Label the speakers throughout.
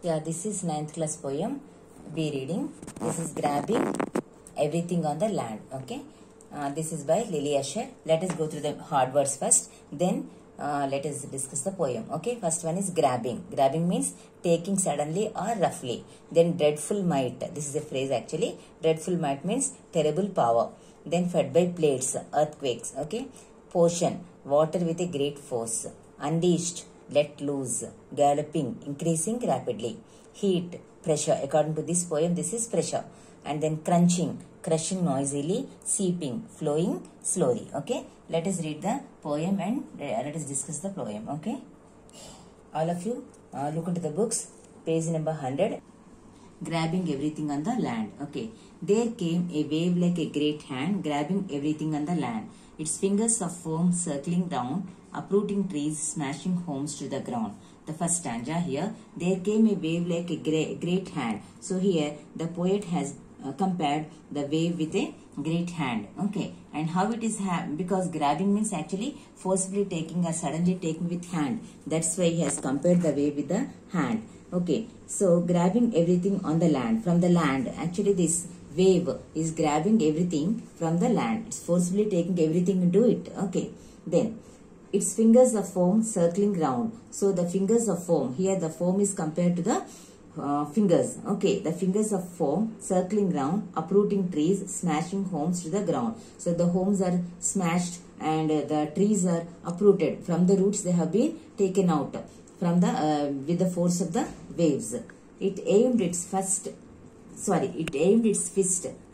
Speaker 1: Yeah, this is ninth class poem. Be reading. This is grabbing everything on the land. Okay. This is by Lily Asher. Let us go through the hard words first. Then let us discuss the poem. Okay. First one is grabbing. Grabbing means taking suddenly or roughly. Then dreadful might. This is a phrase actually. Dreadful might means terrible power. Then fed by plates, earthquakes. Okay. Potion, water with a great force. Unleashed, let loose. Galloping, increasing rapidly. Heat, pressure. According to this poem, this is pressure. And then crunching, crushing noisily. Seeping, flowing slowly. Okay. Let us read the poem and let us discuss the poem. Okay. All of you look into the books. Page number 100. Grabbing everything on the land. Okay. There came a wave like a great hand, grabbing everything on the land. Its fingers of foam circling down, uprooting trees, smashing homes to the ground. The first stanza here. There came a wave like a great hand. So here the poet has compared the wave with a great hand. Okay. And how it is because grabbing means actually forcibly taking or suddenly taking with hand. That's why he has compared the wave with the hand. Okay. So grabbing everything on the land, from the land. Actually this wave is grabbing everything from the land. It's forcibly taking everything into it. Okay. Then its fingers of foam circling round. So the fingers of foam, here the foam is compared to the fingers. Okay. The fingers of foam circling round, uprooting trees, smashing homes to the ground. So the homes are smashed and the trees are uprooted. From the roots they have been taken out from the with the force of the waves. It aimed its fist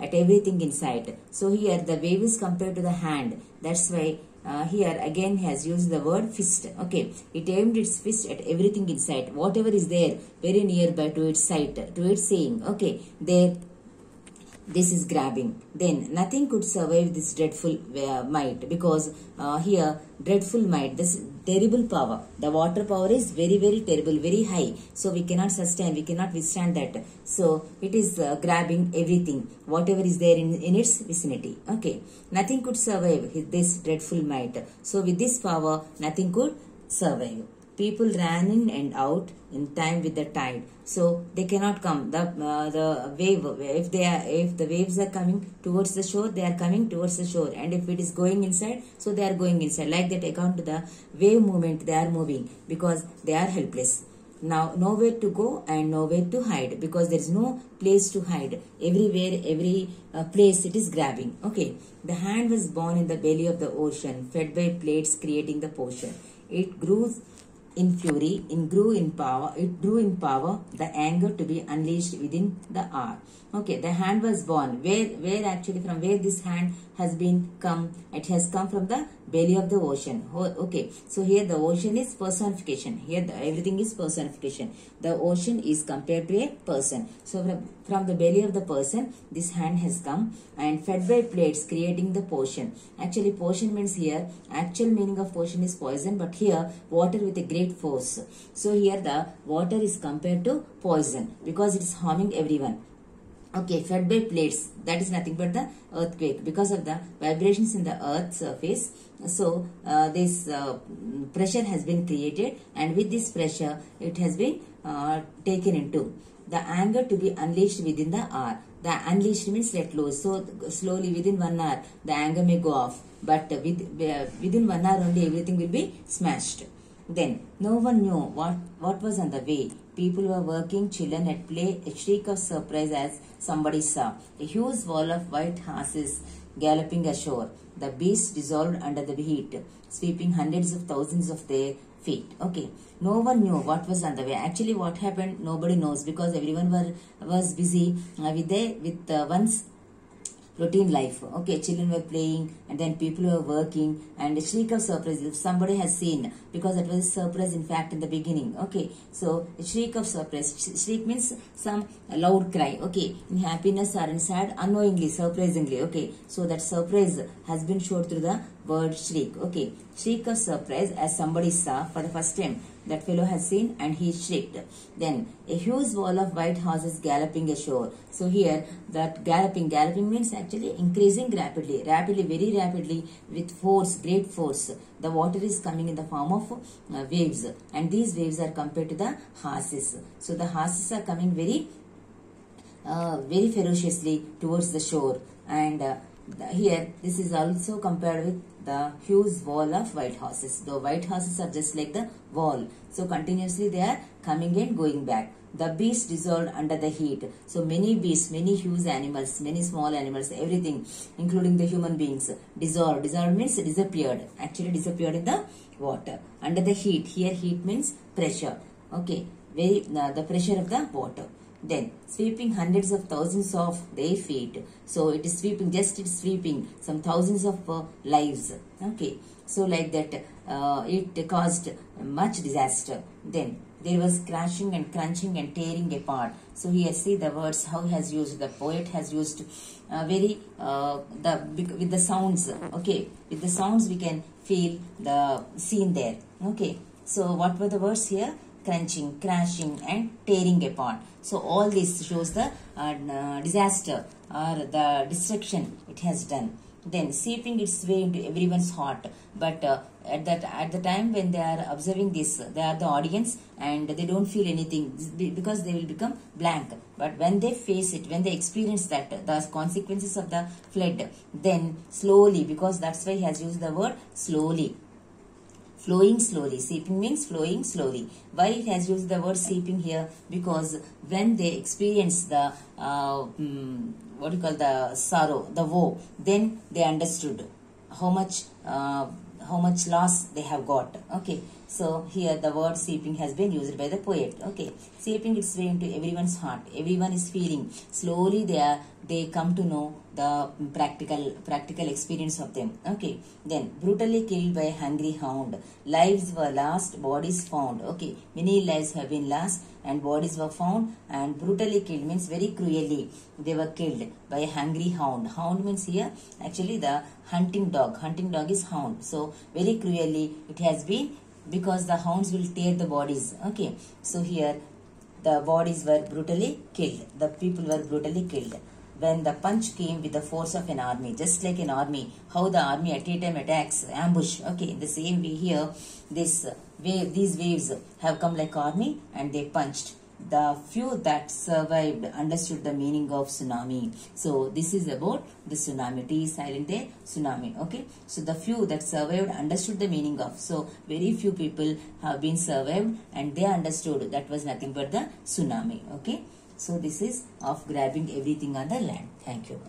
Speaker 1: at everything inside. So here the wave is compared to the hand. That's why here again he has used the word fist. Okay. It aimed its fist at everything inside. Whatever is there very nearby to its sight, to its seeing. Okay. There. This is grabbing. Then nothing could survive this dreadful might, because here dreadful might, this terrible power. The water power is very, very terrible, very high. So we cannot sustain, we cannot withstand that. So it is grabbing everything, whatever is there in its vicinity. Okay. Nothing could survive this dreadful might. So with this power, nothing could survive. People ran in and out in time with the tide, so they cannot come. The wave, if the waves are coming towards the shore, they are coming towards the shore, and if it is going inside, so they are going inside. Like that, according to the wave movement, they are moving because they are helpless. Now, nowhere to go and nowhere to hide, because there is no place to hide. Everywhere, every place it is grabbing. Okay, the hand was born in the belly of the ocean, fed by plates, creating the potion. It grew in fury, it grew in power, the anger to be unleashed within the hour. Okay, the hand was born. Where actually, from where this hand has been come? It has come from the belly of the ocean. Okay, so here the ocean is personification. Here everything is personification. The ocean is compared to a person. So from the belly of the person, this hand has come and fed by plates, creating the potion. Actually, potion means here, actual meaning of potion is poison, but here water with a great force. So here the water is compared to poison because it is harming everyone. Okay, fed by plates, that is nothing but the earthquake, because of the vibrations in the earth's surface. So this pressure has been created, and with this pressure it has been taken into the anger to be unleashed within the hour. The unleashed means let loose. So slowly within 1 hour the anger may go off, but within 1 hour only everything will be smashed. Then no one knew what was on the way. People were working, children at play. A shriek of surprise as somebody saw a huge wall of white horses galloping ashore. The beasts dissolved under the heat, sweeping hundreds of thousands of their feet. Okay, no one knew what was on the way. Actually, what happened, nobody knows, because everyone was busy with one's routine life. Okay, children were playing and then people were working, and a shriek of surprise, if somebody has seen, because that was a surprise in fact in the beginning. Okay, so a shriek of surprise. Shriek means some loud cry. Okay, in happiness or in sad, unknowingly, surprisingly. Okay, so that surprise has been showed through the word shriek. Okay, shriek of surprise as somebody saw for the first time that fellow has seen, and he shrieked. Then a huge wall of white horses galloping ashore. So here that galloping means actually increasing rapidly, very rapidly, with force, great force. The water is coming in the form of waves, and these waves are compared to the horses. So the horses are coming very ferociously towards the shore, and here this is also compared with the huge wall of white horses. The white horses are just like the wall, so continuously they are coming and going back. The beasts dissolved under the heat. So many beasts, many huge animals, many small animals, everything including the human beings dissolved. Dissolved means disappeared, actually disappeared in the water under the heat. Here heat means pressure, okay, the pressure of the water. Then sweeping hundreds of thousands of their feet. So it is sweeping, just it's sweeping some thousands of lives. Okay, so like that it caused much disaster. Then there was crashing and crunching and tearing apart. So here see the words how he has used, the poet has used with the sounds. Okay, with the sounds we can feel the scene there. Okay, so what were the words here? Crunching, crashing and tearing apart. So all this shows the disaster or the destruction it has done. Then seeping its way into everyone's heart. But at the time when they are observing this, they are the audience and they don't feel anything because they will become blank. But when they face it, when they experience that, the consequences of the flood, then slowly, because that's why he has used the word slowly. Flowing slowly. Seeping means flowing slowly. Why it has used the word seeping here? Because when they experience the the sorrow, the woe, then they understood how much loss they have got. Okay, so here the word seeping has been used by the poet. Okay, seeping its way into everyone's heart. Everyone is feeling. Slowly they come to know the practical experience of them. Okay, then brutally killed by a hungry hound. Lives were lost, bodies found. Okay, many lives have been lost and bodies were found, and brutally killed means very cruelly they were killed by a hungry hound. Hound means here actually the hunting dog. Hunting dog is hound. So very cruelly it has been, because the hounds will tear the bodies. Okay, so here the bodies were brutally killed. The people were brutally killed. When the punch came with the force of an army, just like an army, how the army at a time attacks, ambush. Okay, in the same way here, these waves have come like army and they punched. The few that survived understood the meaning of tsunami. So this is about the tsunami. T is silent there, tsunami. Okay, so the few that survived understood the meaning of. So very few people have been survived and they understood that was nothing but the tsunami. Okay, so this is of grabbing everything on the land. Thank you.